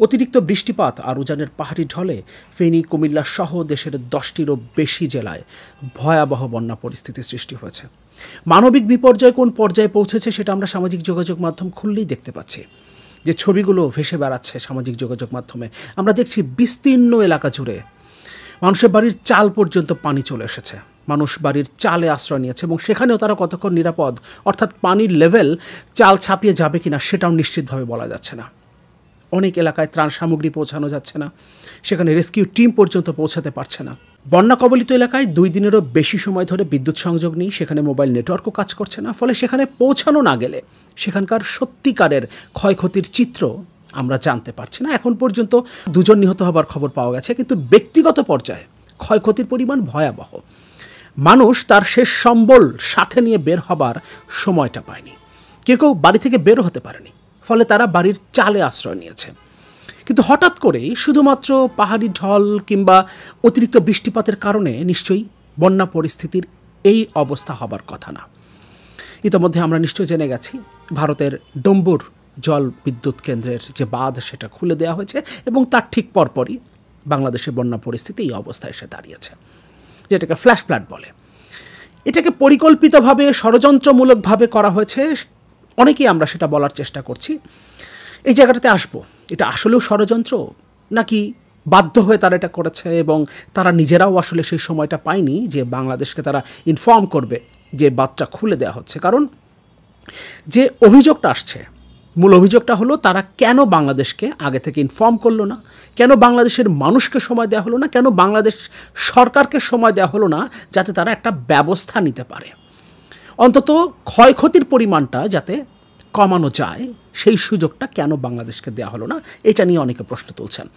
অতিরিক্ত বৃষ্টিপাত আর উজানের পাহাড়ি ঢলে ফেনী, কুমিল্লা সহ দেশের 10টিরও বেশি জেলায় ভয়াবহ বন্যা পরিস্থিতি সৃষ্টি হয়েছে। মানবিক বিপর্যয় কোন পর্যায়ে পৌঁছেছে সেটা আমরা সামাজিক যোগাযোগ মাধ্যম খুললেই দেখতে পাচ্ছি। যে ছবিগুলো ভেসে বেড়াচ্ছে সামাজিক যোগাযোগ মাধ্যমে, আমরা দেখছি বিস্তীর্ণ এলাকা জুড়ে মানুষের বাড়ির চাল পর্যন্ত পানি চলে এসেছে। মানুষ বাড়ির চালে আশ্রয় নিয়েছে এবং সেখানেও তারা কতক্ষণ নিরাপদ, অর্থাৎ পানির লেভেল চাল ছাপিয়ে যাবে কিনা সেটাও নিশ্চিতভাবে বলা যাচ্ছে না। অনেক এলাকায় ত্রাণ সামগ্রী পৌঁছানো যাচ্ছে না, সেখানে রেস্কিউ টিম পর্যন্ত পৌঁছাতে পারছে না। বন্যা কবলিত এলাকায় 2 দিনেরও বেশি সময় ধরে বিদ্যুৎ সংযোগ নেই, সেখানে মোবাইল নেটওয়ার্কও কাজ করছে না। ফলে সেখানে পৌঁছানো না গেলে সেখানকার সত্যিকারের ক্ষয়ক্ষতির চিত্র আমরা জানতে পারছি না। এখন পর্যন্ত 2 জন নিহত হবার খবর পাওয়া গেছে, কিন্তু ব্যক্তিগত পর্যায়ে ক্ষয়ক্ষতির পরিমাণ ভয়াবহ। মানুষ তার শেষ সম্বল সাথে নিয়ে বের হবার সময়টা পায়নি, কেউ কেউ বাড়ি থেকে বেরও হতে পারেনি, ফলে তারা বাড়ির চালে আশ্রয় নিয়েছে। কিন্তু হঠাৎ করেই শুধুমাত্র পাহাড়ি ঢল কিংবা অতিরিক্ত বৃষ্টিপাতের কারণে নিশ্চয়ই বন্যা পরিস্থিতির এই অবস্থা হবার কথা না। ইতোমধ্যে আমরা নিশ্চয়ই জেনে গেছি ভারতের ডম্বুর জল বিদ্যুৎ কেন্দ্রের যে বাঁধ সেটা খুলে দেওয়া হয়েছে এবং তার ঠিক পরপরই বাংলাদেশের বন্যা পরিস্থিতি এই অবস্থায় এসে দাঁড়িয়েছে, যেটাকে ফ্ল্যাশ ফ্লাড বলে। এটাকে পরিকল্পিতভাবে ষড়যন্ত্রমূলকভাবে করা হয়েছে, অনেকেই আমরা সেটা বলার চেষ্টা করছি। এই জায়গাটাতে আসবো, এটা আসলেও ষড়যন্ত্র নাকি বাধ্য হয়ে তারা এটা করেছে এবং তারা নিজেরাও আসলে সেই সময়টা পায়নি যে বাংলাদেশকে তারা ইনফর্ম করবে যে বাঁধটা খুলে দেওয়া হচ্ছে। কারণ যে অভিযোগটা আসছে, মূল অভিযোগটা হলো তারা কেন বাংলাদেশকে আগে থেকে ইনফর্ম করলো না, কেন বাংলাদেশের মানুষকে সময় দেওয়া হলো না, কেন বাংলাদেশ সরকারকে সময় দেওয়া হলো না যাতে তারা একটা ব্যবস্থা নিতে পারে, অন্তত ক্ষয়ক্ষতির পরিমাণটা যাতে কমানো যায় সেই সুযোগটা কেন বাংলাদেশকে দেওয়া হলো না, এটা নিয়ে অনেকে প্রশ্ন তুলছেন।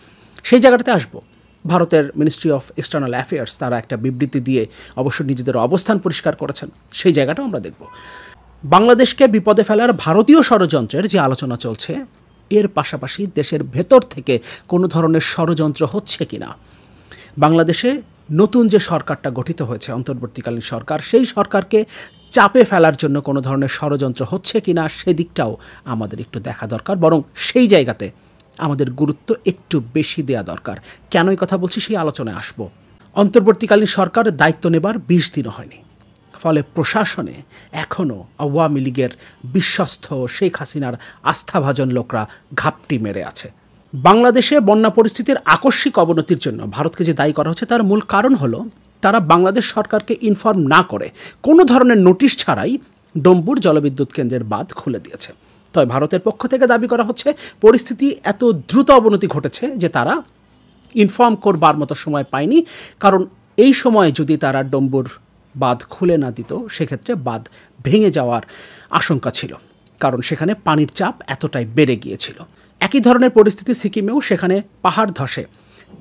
সেই জায়গাটাতে আসবো। ভারতের মিনিস্ট্রি অফ এক্সটার্নাল অ্যাফেয়ার্স তারা একটা বিবৃতি দিয়ে অবশ্য নিজেদের অবস্থান পরিষ্কার করেছেন, সেই জায়গাটাও আমরা দেখব। বাংলাদেশকে বিপদে ফেলার ভারতীয় ষড়যন্ত্রের যে আলোচনা চলছে, এর পাশাপাশি দেশের ভেতর থেকে কোনো ধরনের ষড়যন্ত্র হচ্ছে কিনা, বাংলাদেশে নতুন যে সরকারটা গঠিত হয়েছে অন্তর্বর্তীকালীন সরকার, সেই সরকারকে চাপে ফেলার জন্য কোনো ধরনের ষড়যন্ত্র হচ্ছে কিনা সেদিকটাও আমাদের একটু দেখা দরকার। বরং সেই জায়গাতে আমাদের গুরুত্ব একটু বেশি দেওয়া দরকার। কেন এই কথা বলছি সেই আলোচনায় আসব। অন্তর্বর্তীকালীন সরকার দায়িত্ব নেবার 20 দিনও হয়নি, ফলে প্রশাসনে এখনও আওয়ামী লীগের বিশ্বস্ত শেখ হাসিনার আস্থাভাজন লোকরা ঘাপটি মেরে আছে। বাংলাদেশে বন্যা পরিস্থিতির আকস্মিক অবনতির জন্য ভারতকে যে দায়ী করা হচ্ছে তার মূল কারণ হলো তারা বাংলাদেশ সরকারকে ইনফর্ম না করে কোনো ধরনের নোটিশ ছাড়াই ডম্বুর জলবিদ্যুৎ কেন্দ্রের বাঁধ খুলে দিয়েছে। তবে ভারতের পক্ষ থেকে দাবি করা হচ্ছে পরিস্থিতি এত দ্রুত অবনতি ঘটেছে যে তারা ইনফর্ম করবার মতো সময় পায়নি, কারণ এই সময় যদি তারা ডম্বুর বাঁধ খুলে না দিত সেক্ষেত্রে বাঁধ ভেঙে যাওয়ার আশঙ্কা ছিল, কারণ সেখানে পানির চাপ এতটাই বেড়ে গিয়েছিল। একই ধরনের পরিস্থিতি সিকিমেও, সেখানে পাহাড় ধসে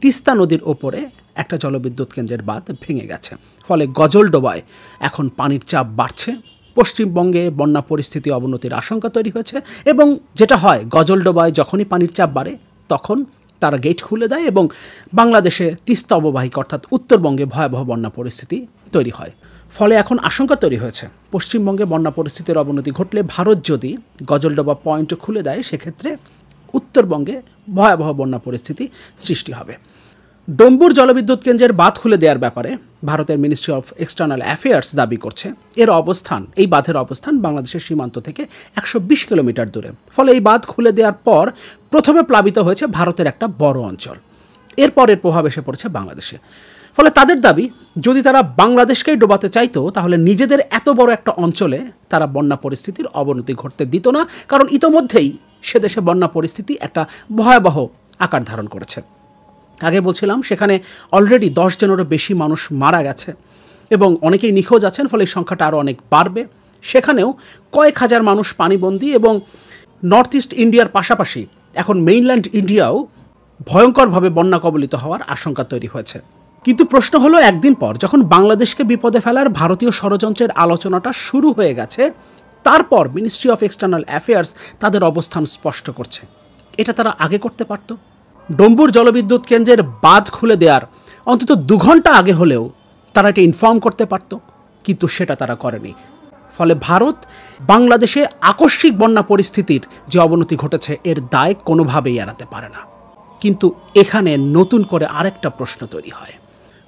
তিস্তা নদীর ওপরে একটা জলবিদ্যুৎ কেন্দ্রের বাঁধ ভেঙে গেছে, ফলে গজলডোবায় এখন পানির চাপ বাড়ছে। পশ্চিমবঙ্গে বন্যা পরিস্থিতি অবনতির আশঙ্কা তৈরি হয়েছে এবং যেটা হয় গজলডোবায় যখনই পানির চাপ বাড়ে তখন তারা গেট খুলে দেয় এবং বাংলাদেশে তিস্তা অববাহিকা অর্থাৎ উত্তরবঙ্গে ভয়াবহ বন্যা পরিস্থিতি তৈরি হয়। ফলে এখন আশঙ্কা তৈরি হয়েছে পশ্চিমবঙ্গে বন্যা পরিস্থিতির অবনতি ঘটলে ভারত যদি গজলডোবা পয়েন্ট খুলে দেয় সেক্ষেত্রে উত্তরবঙ্গে ভয়াবহ বন্যা পরিস্থিতি সৃষ্টি হবে। ডম্বুর জলবিদ্যুৎ কেন্দ্রের বাঁধ খুলে দেওয়ার ব্যাপারে ভারতের মিনিস্ট্রি অফ এক্সটার্নাল অ্যাফেয়ার্স দাবি করছে এর অবস্থান, এই বাঁধের অবস্থান বাংলাদেশের সীমান্ত থেকে 120 কিলোমিটার দূরে। ফলে এই বাঁধ খুলে দেওয়ার পর প্রথমে প্লাবিত হয়েছে ভারতের একটা বড় অঞ্চল, এরপরের প্রভাব এসে পড়েছে বাংলাদেশে। ফলে তাদের দাবি যদি তারা বাংলাদেশকেই ডোবাতে চাইতো তাহলে নিজেদের এত বড় একটা অঞ্চলে তারা বন্যা পরিস্থিতির অবনতি ঘটতে দিত না, কারণ ইতোমধ্যেই সে দেশে বন্যা পরিস্থিতি একটা ভয়াবহ আকার ধারণ করেছে। আগে বলছিলাম সেখানে অলরেডি 10 জনেরও বেশি মানুষ মারা গেছে এবং অনেকেই নিখোঁজ আছেন, ফলে এই সংখ্যাটা আরও অনেক বাড়বে। সেখানেও কয়েক হাজার মানুষ পানিবন্দী এবং নর্থ ইস্ট ইন্ডিয়ার পাশাপাশি এখন মেইনল্যান্ড ইন্ডিয়াও ভয়ঙ্করভাবে বন্যা কবলিত হওয়ার আশঙ্কা তৈরি হয়েছে। কিন্তু প্রশ্ন হলো একদিন পর যখন বাংলাদেশকে বিপদে ফেলার ভারতীয় ষড়যন্ত্রের আলোচনাটা শুরু হয়ে গেছে, তারপর মিনিস্ট্রি অফ এক্সটার্নাল অ্যাফেয়ার্স তাদের অবস্থান স্পষ্ট করছে। এটা তারা আগে করতে পারত। ডম্বুর জলবিদ্যুৎ কেন্দ্রের বাঁধ খুলে দেওয়ার অন্তত 2 ঘন্টা আগে হলেও তারা এটা ইনফর্ম করতে পারত, কিন্তু সেটা তারা করেনি। ফলে ভারত বাংলাদেশে আকস্মিক বন্যা পরিস্থিতির যে অবনতি ঘটেছে এর দায় কোনোভাবেই এড়াতে পারে না। কিন্তু এখানে নতুন করে আরেকটা প্রশ্ন তৈরি হয়।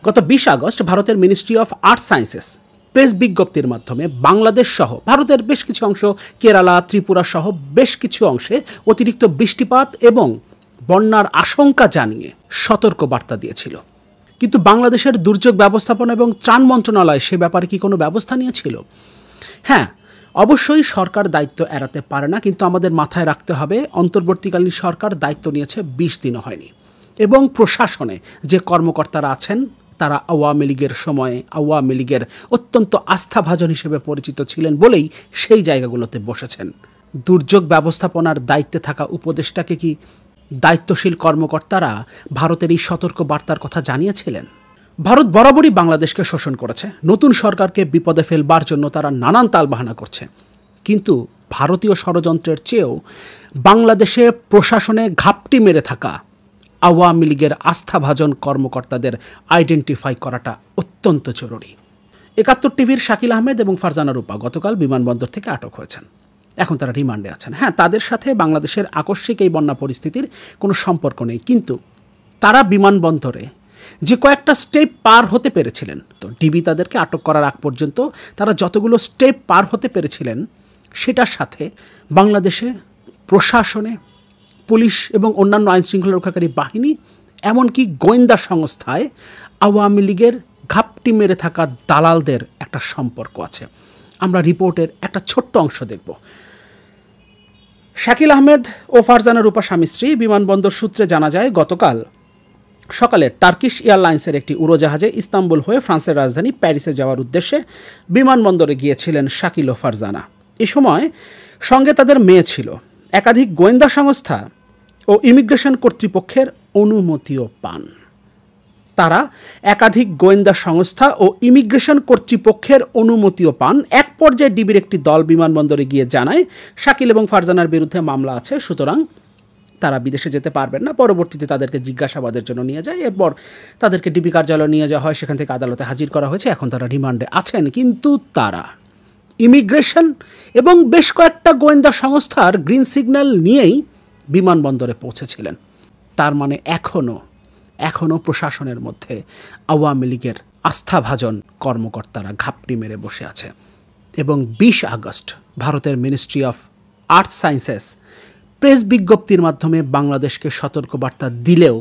গত 20 আগস্ট ভারতের ministry of earth sciences press বিজ্ঞপ্তির মাধ্যমে বাংলাদেশ সহ ভারতের বেশ কিছু অংশ, কেরালা, ত্রিপুরা সহ বেশ কিছু অংশে অতিরিক্ত বৃষ্টিপাত এবং বন্যার আশঙ্কা জানিয়ে সতর্ক বার্তা দিয়েছিল। কিন্তু বাংলাদেশের দুর্যোগ ব্যবস্থাপনা এবং ত্রাণ মন্ত্রণালয় সে ব্যাপারে কি কোনো ব্যবস্থা নিয়েছিল? হ্যাঁ, অবশ্যই সরকার দায়িত্ব এড়াতে পারে না, কিন্তু আমাদের মাথায় রাখতে হবে অন্তর্বর্তীকালীন সরকার দায়িত্ব নিয়েছে 20 দিনও হয়নি, এবং প্রশাসনে যে কর্মকর্তারা আছেন তারা আওয়ামী লীগের সময়ে আওয়ামী লীগের অত্যন্ত আস্থাভাজন হিসেবে পরিচিত ছিলেন বলেই সেই জায়গাগুলোতে বসেছেন। দুর্যোগ ব্যবস্থাপনার দায়িত্বে থাকা উপদেষ্টাকে কি দায়িত্বশীল কর্মকর্তারা ভারতের এই সতর্ক বার্তার কথা জানিয়েছিলেন? ভারত বরাবরই বাংলাদেশকে শোষণ করেছে। নতুন সরকারকে বিপদে ফেলবার জন্য তারা নানান তালবাহানা করছে, কিন্তু ভারতীয় ষড়যন্ত্রের চেয়েও বাংলাদেশে প্রশাসনে ঘাপটি মেরে থাকা আওয়ামী লীগের আস্থাভাজন কর্মকর্তাদের আইডেন্টিফাই করাটা অত্যন্ত জরুরি। 71 টিভির শাকিল আহমেদ এবং ফারজানা রূপা গতকাল বিমানবন্দর থেকে আটক হয়েছেন। এখন তারা রিমান্ডে আছেন। হ্যাঁ, তাদের সাথে বাংলাদেশের আকস্মিক এই বন্যা পরিস্থিতির কোনো সম্পর্ক নেই, কিন্তু তারা বিমানবন্দরে যে কয়েকটা স্টেপ পার হতে পেরেছিলেন, তো ডিবি তাদেরকে আটক করার আগ পর্যন্ত তারা যতগুলো স্টেপ পার হতে পেরেছিলেন সেটার সাথে বাংলাদেশে প্রশাসনে, পুলিশ এবং অন্যান্য আইনশৃঙ্খলা রক্ষাকারী বাহিনী, এমনকি গোয়েন্দা সংস্থায় আওয়ামী লীগের ঘাপটি মেরে থাকা দালালদের একটা সম্পর্ক আছে। আমরা রিপোর্টের একটা ছোট্ট অংশ দেখব। শাকিল আহমেদ ও ফারজানা রূপা স্বামী স্ত্রী। বিমানবন্দর সূত্রে জানা যায়, গতকাল সকালে টার্কিশ এয়ারলাইন্সের একটি উড়োজাহাজে ইস্তাম্বুল হয়ে ফ্রান্সের রাজধানী প্যারিসে যাওয়ার উদ্দেশ্যে বিমানবন্দরে গিয়েছিলেন শাকিল ও ফারজানা। এ সময় সঙ্গে তাদের মেয়ে ছিল। একাধিক গোয়েন্দা সংস্থা ও ইমিগ্রেশন কর্তৃপক্ষের অনুমতিও পান। তারা একাধিক গোয়েন্দা সংস্থা ও ইমিগ্রেশন কর্তৃপক্ষের অনুমতিও পান। এক পর্যায়ে ডিবির একটি দল বিমানবন্দরে গিয়ে জানায় শাকিল এবং ফারজানার বিরুদ্ধে মামলা আছে, সুতরাং তারা বিদেশে যেতে পারবেন না। পরবর্তীতে তাদেরকে জিজ্ঞাসাবাদের জন্য নিয়ে যায়, এরপর তাদেরকে ডিবি কার্যালয়ে নিয়ে যাওয়া হয়, সেখান থেকে আদালতে হাজির করা হয়েছে। এখন তারা রিমান্ডে আছেন, কিন্তু তারা ইমিগ্রেশন এবং বেশ কয়েকটা গোয়েন্দা সংস্থার গ্রিন সিগন্যাল নিয়েই বিমানবন্দরে পৌঁছেছিলেন। তার মানে এখনও প্রশাসনের মধ্যে আওয়ামী লীগের আস্থাভাজন কর্মকর্তারা ঘাপটি মেরে বসে আছে। এবং 20 আগস্ট ভারতের ministry of earth sciences press বিজ্ঞপ্তির মাধ্যমে বাংলাদেশকে সতর্কবার্তা দিলেও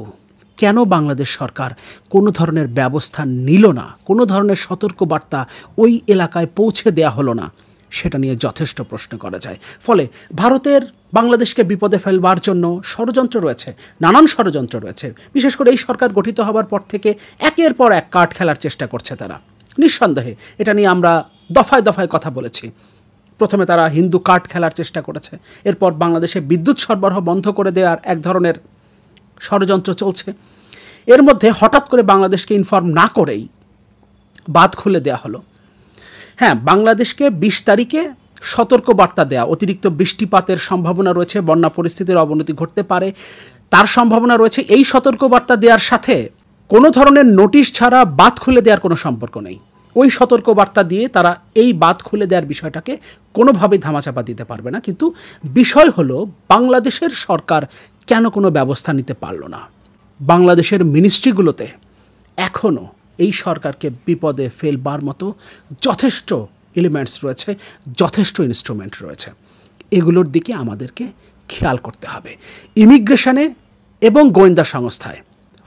কেন বাংলাদেশ সরকার কোনো ধরনের ব্যবস্থা নিল না, কোনো ধরনের সতর্কবার্তা ওই এলাকায় পৌঁছে দেয়া হলো না, সেটা নিয়ে যথেষ্ট প্রশ্ন করা যায়। ফলে ভারতের বাংলাদেশকে বিপদে ফেলবার জন্য ষড়যন্ত্র রয়েছে, নানান ষড়যন্ত্র রয়েছে। বিশেষ করে এই সরকার গঠিত হবার পর থেকে একের পর এক কার্ড খেলার চেষ্টা করছে তারা। নিঃসন্দেহে এটা নিয়ে আমরা দফায় দফায় কথা বলেছি। প্রথমে তারা হিন্দু কার্ড খেলার চেষ্টা করেছে, এরপর বাংলাদেশে বিদ্যুৎ সরবরাহ বন্ধ করে দেওয়ার এক ধরনের ষড়যন্ত্র চলছে। এর মধ্যে হঠাৎ করে বাংলাদেশকে ইনফর্ম না করেই বাঁধ খুলে দেওয়া হলো। হ্যাঁ, বাংলাদেশকে 20 তারিখে সতর্কবার্তা দেয়া, অতিরিক্ত বৃষ্টিপাতের সম্ভাবনা রয়েছে, বন্যা পরিস্থিতির অবনতি ঘটতে পারে, তার সম্ভাবনা রয়েছে। এই সতর্কবার্তা দেওয়ার সাথে কোনো ধরনের নোটিশ ছাড়া বাঁধ খুলে দেওয়ার কোনো সম্পর্ক নেই। ওই সতর্কবার্তা দিয়ে তারা এই বাঁধ খুলে দেওয়ার বিষয়টাকে কোনোভাবেই ধামাচাপা দিতে পারবে না। কিন্তু বিষয় হলো, বাংলাদেশের সরকার কেন কোনো ব্যবস্থা নিতে পারল না? বাংলাদেশের মিনিস্ট্রিগুলোতে এখনও এই সরকারকে বিপদে ফেলবার মতো যথেষ্ট এলিমেন্টস রয়েছে, যথেষ্ট ইনস্ট্রুমেন্ট রয়েছে। এগুলোর দিকে আমাদেরকে খেয়াল করতে হবে। ইমিগ্রেশনে এবং গোয়েন্দা সংস্থায়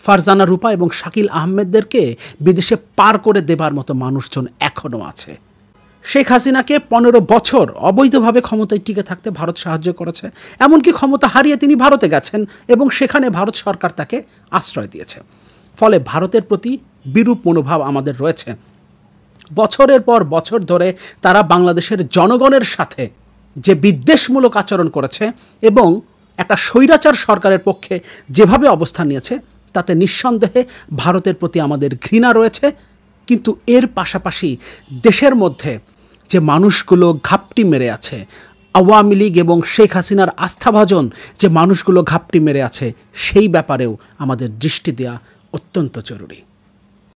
ফারজানা রূপা এবং শাকিল আহমেদদেরকে বিদেশে পার করে দেবার মতো মানুষজন এখনও আছে। শেখ হাসিনাকে 15 বছর অবৈধভাবে ক্ষমতায় টিকে থাকতে ভারত সাহায্য করেছে, এমনকি ক্ষমতা হারিয়ে তিনি ভারতে গেছেন এবং সেখানে ভারত সরকার তাকে আশ্রয় দিয়েছে। ফলে ভারতের প্রতি বিরূপ মনোভাব আমাদের রয়েছে। বছরের পর বছর ধরে তারা বাংলাদেশের জনগণের সাথে যে বিদ্বেষমূলক আচরণ করেছে এবং একটা স্বৈরাচার সরকারের পক্ষে যেভাবে অবস্থান নিয়েছে, তাতে নিঃসন্দেহে ভারতের প্রতি আমাদের ঘৃণা রয়েছে। কিন্তু এর পাশাপাশি দেশের মধ্যে যে মানুষগুলো ঘাপটি মেরে আছে, আওয়ামী লীগ এবং শেখ হাসিনার আস্থাভাজন যে মানুষগুলো ঘাপটি মেরে আছে, সেই ব্যাপারেও আমাদের দৃষ্টি দেওয়া অত্যন্ত জরুরি।